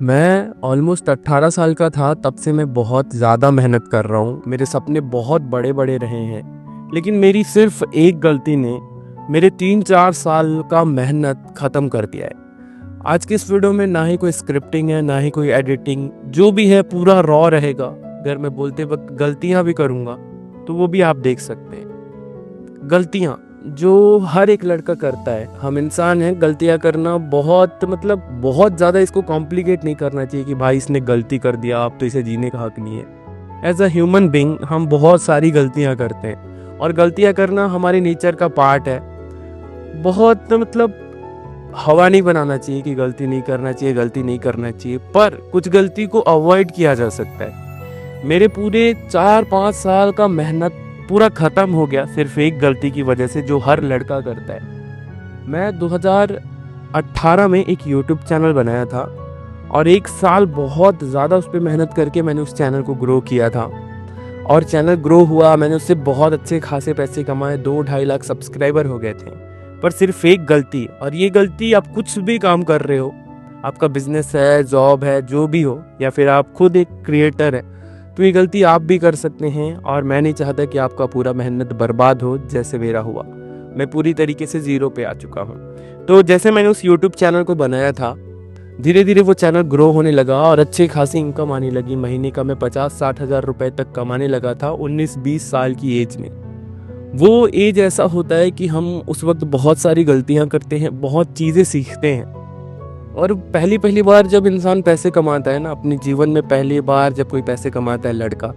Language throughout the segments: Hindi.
मैं ऑलमोस्ट 18 साल का था तब से मैं बहुत ज़्यादा मेहनत कर रहा हूँ। मेरे सपने बहुत बड़े बड़े रहे हैं, लेकिन मेरी सिर्फ एक गलती ने मेरे 3-4 साल का मेहनत ख़त्म कर दिया है। आज के इस वीडियो में ना ही कोई स्क्रिप्टिंग है, ना ही कोई एडिटिंग, जो भी है पूरा रॉ रहेगा। अगर मैं बोलते वक्त गलतियाँ भी करूँगा तो वो भी आप देख सकते हैं। गलतियाँ जो हर एक लड़का करता है, हम इंसान हैं, गलतियाँ करना बहुत ज़्यादा इसको कॉम्प्लिकेट नहीं करना चाहिए कि भाई इसने गलती कर दिया अब तो इसे जीने का हक नहीं है। एज अ ह्यूमन बीइंग हम बहुत सारी गलतियाँ करते हैं और गलतियाँ करना हमारे नेचर का पार्ट है। हवा नहीं बनाना चाहिए कि गलती नहीं करना चाहिए, गलती नहीं करना चाहिए, पर कुछ गलती को अवॉइड किया जा सकता है। मेरे पूरे 4-5 साल का मेहनत पूरा खत्म हो गया सिर्फ एक गलती की वजह से, जो हर लड़का करता है। मैं 2018 में एक यूट्यूब चैनल बनाया था और एक साल बहुत ज़्यादा उस पर मेहनत करके मैंने उस चैनल को ग्रो किया था और चैनल ग्रो हुआ। मैंने उससे बहुत अच्छे खासे पैसे कमाए, 2-2.5 लाख सब्सक्राइबर हो गए थे। पर सिर्फ एक गलती, और ये गलती आप कुछ भी काम कर रहे हो, आपका बिजनेस है, जॉब है, जो भी हो, या फिर आप खुद एक क्रिएटर है, तो ये गलती आप भी कर सकते हैं। और मैं नहीं चाहता कि आपका पूरा मेहनत बर्बाद हो जैसे मेरा हुआ। मैं पूरी तरीके से ज़ीरो पे आ चुका हूँ। तो जैसे मैंने उस यूट्यूब चैनल को बनाया था, धीरे धीरे वो चैनल ग्रो होने लगा और अच्छी खासी इनकम आने लगी। महीने का मैं 50-60 हज़ार रुपये तक कमाने लगा था 19-20 साल की एज में। वो एज ऐसा होता है कि हम उस वक्त बहुत सारी गलतियाँ करते हैं, बहुत चीज़ें सीखते हैं। और पहली पहली बार जब इंसान पैसे कमाता है ना, अपने जीवन में पहली बार जब कोई पैसे कमाता है लड़का,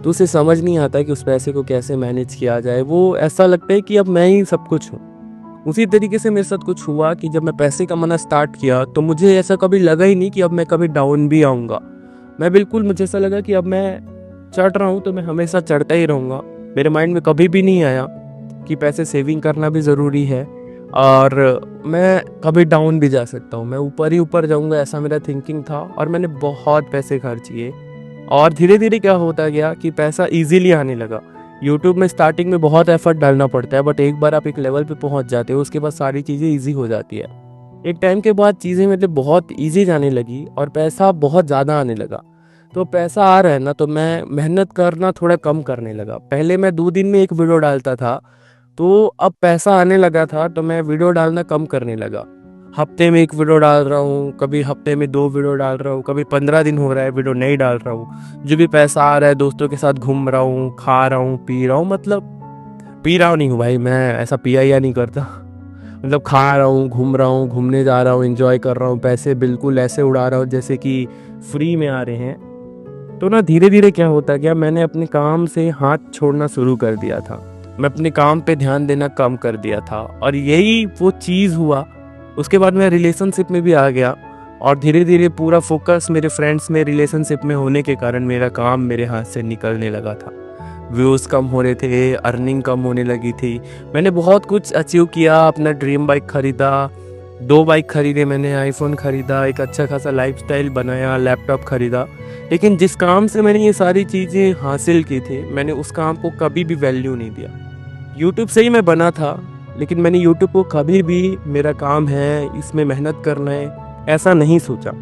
तो उसे समझ नहीं आता कि उस पैसे को कैसे मैनेज किया जाए। वो ऐसा लगता है कि अब मैं ही सब कुछ हूँ। उसी तरीके से मेरे साथ कुछ हुआ कि जब मैं पैसे कमाना स्टार्ट किया तो मुझे ऐसा कभी लगा ही नहीं कि अब मैं कभी डाउन भी आऊँगा। मुझे ऐसा लगा कि अब मैं चढ़ रहा हूँ तो मैं हमेशा चढ़ता ही रहूँगा। मेरे माइंड में कभी भी नहीं आया कि पैसे सेविंग करना भी ज़रूरी है और मैं कभी डाउन भी जा सकता हूँ, मैं ऊपर ही ऊपर जाऊँगा, ऐसा मेरा थिंकिंग था। और मैंने बहुत पैसे खर्च किए और धीरे धीरे क्या होता गया कि पैसा इजीली आने लगा। यूट्यूब में स्टार्टिंग में बहुत एफर्ट डालना पड़ता है, बट एक बार आप एक लेवल पे पहुँच जाते हो, उसके बाद सारी चीज़ें ईजी हो जाती है। एक टाइम के बाद चीज़ें मतलब बहुत ईजी जाने लगी और पैसा बहुत ज़्यादा आने लगा। तो पैसा आ रहा है ना, तो मैं मेहनत करना थोड़ा कम करने लगा। पहले मैं 2 दिन में एक वीडियो डालता था, तो अब पैसा आने लगा था तो मैं वीडियो डालना कम करने लगा। हफ्ते में 1 वीडियो डाल रहा हूँ, कभी हफ्ते में 2 वीडियो डाल रहा हूँ, कभी 15 दिन हो रहा है वीडियो नहीं डाल रहा हूँ। जो भी पैसा आ रहा है दोस्तों के साथ घूम रहा हूँ, खा रहा हूँ, पी रहा हूँ। पी रहा नहीं हूँ भाई, मैं ऐसा पिया या नहीं करता। खा रहा हूँ, घूम रहा हूँ, घूमने जा रहा हूँ, एंजॉय कर रहा हूँ, पैसे बिल्कुल ऐसे उड़ा रहा हूँ जैसे कि फ्री में आ रहे हैं। तो ना धीरे धीरे क्या होता गया, मैंने अपने काम से हाथ छोड़ना शुरू कर दिया था। मैं अपने काम पे ध्यान देना कम कर दिया था और यही वो चीज़ हुआ। उसके बाद मैं रिलेशनशिप में भी आ गया और धीरे धीरे पूरा फोकस मेरे फ्रेंड्स में, रिलेशनशिप में होने के कारण मेरा काम मेरे हाथ से निकलने लगा था। व्यूज़ कम हो रहे थे, अर्निंग कम होने लगी थी। मैंने बहुत कुछ अचीव किया, अपना ड्रीम बाइक खरीदा, 2 बाइक खरीदे मैंने, आईफोन खरीदा, एक अच्छा खासा लाइफस्टाइल बनाया, लैपटॉप खरीदा। लेकिन जिस काम से मैंने ये सारी चीज़ें हासिल की थी, मैंने उस काम को कभी भी वैल्यू नहीं दिया। यूट्यूब से ही मैं बना था, लेकिन मैंने यूट्यूब को कभी भी मेरा काम है, इसमें मेहनत करना है, ऐसा नहीं सोचा।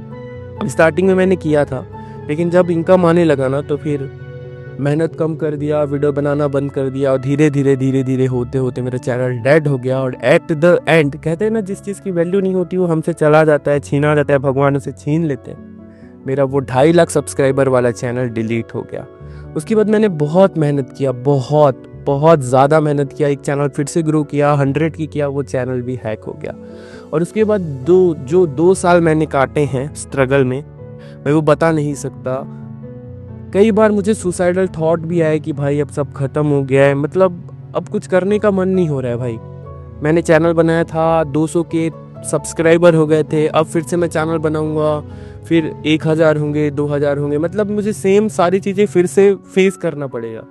स्टार्टिंग में मैंने किया था, लेकिन जब इनकम आने लगा ना तो फिर मेहनत कम कर दिया, वीडियो बनाना बंद कर दिया और धीरे धीरे होते होते मेरा चैनल डेड हो गया। और एट द एंड कहते हैं ना, जिस चीज़ की वैल्यू नहीं होती वो हमसे चला जाता है, छीना जाता है, भगवान उसे छीन लेते हैं। मेरा वो 2.5 लाख सब्सक्राइबर वाला चैनल डिलीट हो गया। उसके बाद मैंने बहुत मेहनत किया, बहुत ज़्यादा मेहनत किया, एक चैनल फिर से ग्रो किया, 100 की किया, वो चैनल भी हैक हो गया। और उसके बाद 2 साल मैंने काटे हैं स्ट्रगल में, मैं वो बता नहीं सकता। कई बार मुझे सुसाइडल थॉट भी आया कि भाई अब सब खत्म हो गया है, अब कुछ करने का मन नहीं हो रहा है भाई। मैंने चैनल बनाया था, 200 के सब्सक्राइबर हो गए थे, अब फिर से मैं चैनल बनाऊंगा, फिर 1000 होंगे, 2000 होंगे, मुझे सेम सारी चीज़ें फिर से फेस करना पड़ेगा।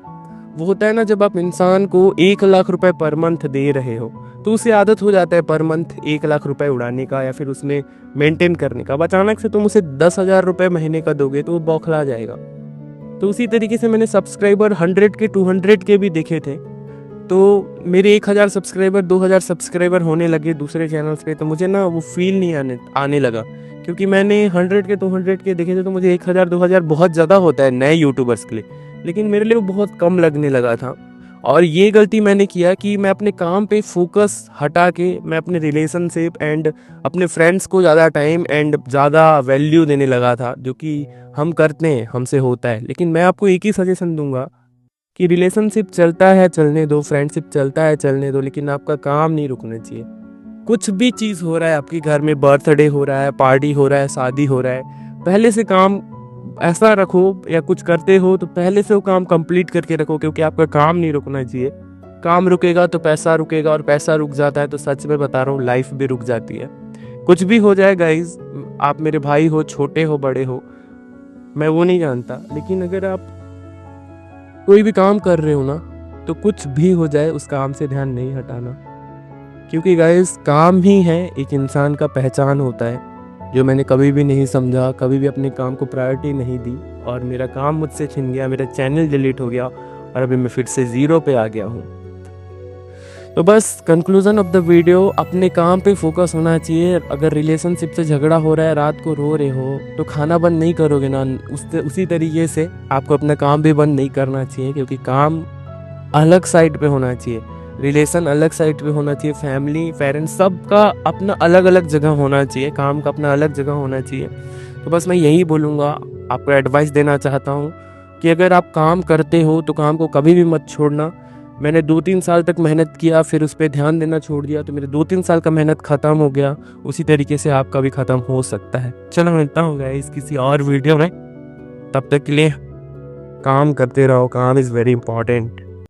वो होता है ना, जब आप इंसान को 1 लाख रुपए पर मंथ दे रहे हो तो उसे आदत हो जाता है पर मंथ 1 लाख रुपए उड़ाने का या फिर उसमें मेंटेन करने का। अब अचानक से तुम उसे 10,000 रुपये महीने का दोगे तो वो बौखला जाएगा। तो उसी तरीके से मैंने सब्सक्राइबर 100 के 200 के भी देखे थे। तो मेरे 1000 सब्सक्राइबर 2000 सब्सक्राइबर होने लगे दूसरे चैनल्स पे, तो मुझे ना वो फील नहीं आने लगा क्योंकि मैंने 100 के 200 के देखे थे, तो मुझे 1000 2000 बहुत ज़्यादा होता है नए यूट्यूबर्स के लिए, लेकिन मेरे लिए वो बहुत कम लगने लगा था। और ये गलती मैंने किया कि मैं अपने काम पे फोकस हटा के मैं अपने रिलेशनशिप एंड अपने फ्रेंड्स को ज़्यादा टाइम एंड ज़्यादा वैल्यू देने लगा था, जो कि हम करते हैं, हमसे होता है। लेकिन मैं आपको एक ही सजेशन दूंगा कि रिलेशनशिप चलता है चलने दो, फ्रेंडशिप चलता है चलने दो, लेकिन आपका काम नहीं रुकना चाहिए। कुछ भी चीज़ हो रहा है आपके घर में, बर्थडे हो रहा है, पार्टी हो रहा है, शादी हो रहा है, पहले से काम ऐसा रखो, या कुछ करते हो तो पहले से वो काम कंप्लीट करके रखो, क्योंकि आपका काम नहीं रुकना चाहिए। काम रुकेगा तो पैसा रुकेगा, और पैसा रुक जाता है तो सच में बता रहा हूँ लाइफ भी रुक जाती है। कुछ भी हो जाए गाइज, आप मेरे भाई हो, छोटे हो बड़े हो, मैं वो नहीं जानता, लेकिन अगर आप कोई भी काम कर रहे हो ना, तो कुछ भी हो जाए उस काम से ध्यान नहीं हटाना, क्योंकि गाइस काम ही है एक इंसान का पहचान होता है, जो मैंने कभी भी नहीं समझा, कभी भी अपने काम को प्रायोरिटी नहीं दी, और मेरा काम मुझसे छिन गया, मेरा चैनल डिलीट हो गया, और अभी मैं फिर से 0 पे आ गया हूँ। तो बस कंक्लूजन ऑफ द वीडियो, अपने काम पे फोकस होना चाहिए। अगर रिलेशनशिप से झगड़ा हो रहा है, रात को रो रहे हो, तो खाना बंद नहीं करोगे ना, उसी तरीके से आपको अपना काम भी बंद नहीं करना चाहिए, क्योंकि काम अलग साइड पे होना चाहिए, रिलेशन अलग साइड पे होना चाहिए, फैमिली पेरेंट्स सबका अपना अलग अलग जगह होना चाहिए, काम का अपना अलग जगह होना चाहिए। तो बस मैं यही बोलूँगा, आपको एडवाइस देना चाहता हूँ कि अगर आप काम करते हो तो काम को कभी भी मत छोड़ना। मैंने 2-3 साल तक मेहनत किया, फिर उस पर ध्यान देना छोड़ दिया, तो मेरे 2-3 साल का मेहनत ख़त्म हो गया। उसी तरीके से आपका भी ख़त्म हो सकता है। चलो मिलता हूँ गाइस किसी और वीडियो में, तब तक के लिए काम करते रहो, काम इज़ वेरी इंपॉर्टेंट।